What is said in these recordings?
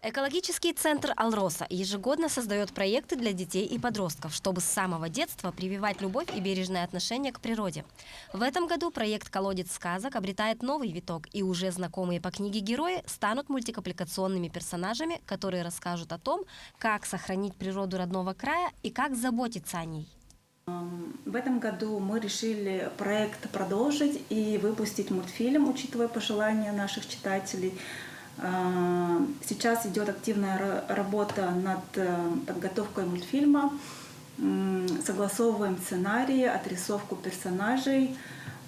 Экологический центр «Алроса» ежегодно создает проекты для детей и подростков, чтобы с самого детства прививать любовь и бережное отношение к природе. В этом году проект «Колодец сказок» обретает новый виток, и уже знакомые по книге герои станут мультипликационными персонажами, которые расскажут о том, как сохранить природу родного края и как заботиться о ней. В этом году мы решили проект продолжить и выпустить мультфильм, учитывая пожелания наших читателей. Сейчас идет активная работа над подготовкой мультфильма. Согласовываем сценарии, отрисовку персонажей.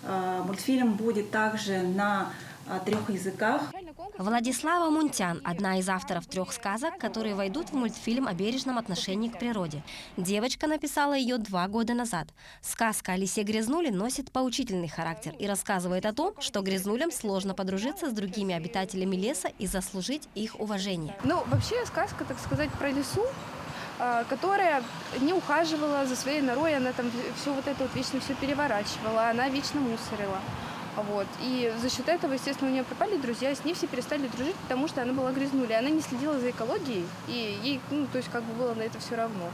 Мультфильм будет также на 3 языках. Владислава Мунтян – одна из авторов 3 сказок, которые войдут в мультфильм о бережном отношении к природе. Девочка написала ее 2 года назад. Сказка о лисе Грязнули носит поучительный характер и рассказывает о том, что грязнулям сложно подружиться с другими обитателями леса и заслужить их уважение. Вообще сказка, так сказать, про лису, которая не ухаживала за своей норой, она там все вечно все переворачивала, она вечно мусорила. И за счет этого, естественно, у нее пропали друзья, с ней все перестали дружить, потому что она была грязнулей. Она не следила за экологией, и ей, было на это все равно.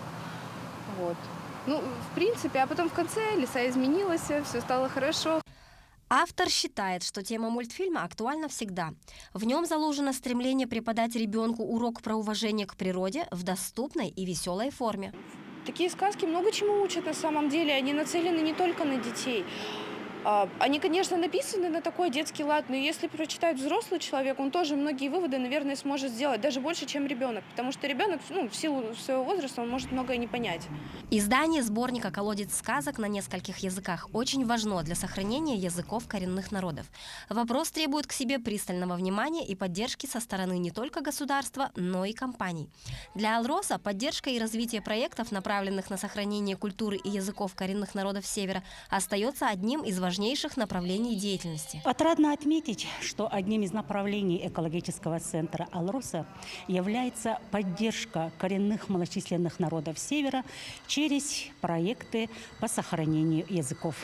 В принципе, а потом в конце лиса изменилась, все стало хорошо. Автор считает, что тема мультфильма актуальна всегда. В нем заложено стремление преподать ребенку урок про уважение к природе в доступной и веселой форме. Такие сказки много чему учат на самом деле. Они нацелены не только на детей. Они, конечно, написаны на такой детский лад, но если прочитает взрослый человек, он тоже многие выводы, наверное, сможет сделать, даже больше, чем ребенок. Потому что ребенок, в силу своего возраста, он может многое не понять. Издание сборника «Колодец сказок» на нескольких языках очень важно для сохранения языков коренных народов. Вопрос требует к себе пристального внимания и поддержки со стороны не только государства, но и компаний. Для «Алроса» поддержка и развитие проектов, направленных на сохранение культуры и языков коренных народов Севера, остается одним из важнейших направлений деятельности. Отрадно отметить, что одним из направлений экологического центра «Алроса» является поддержка коренных малочисленных народов Севера через проекты по сохранению языков.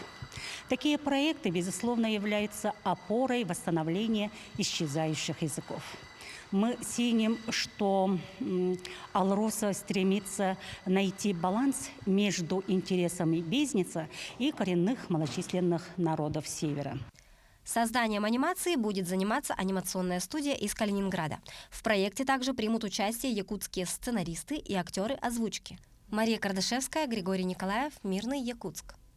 Такие проекты, безусловно, являются опорой восстановления исчезающих языков. Мы ценим, что «Алроса» стремится найти баланс между интересами бизнеса и коренных малочисленных народов Севера. Созданием анимации будет заниматься анимационная студия из Калининграда. В проекте также примут участие якутские сценаристы и актеры озвучки. Мария Кардашевская, Григорий Николаев, Мирный Якутск.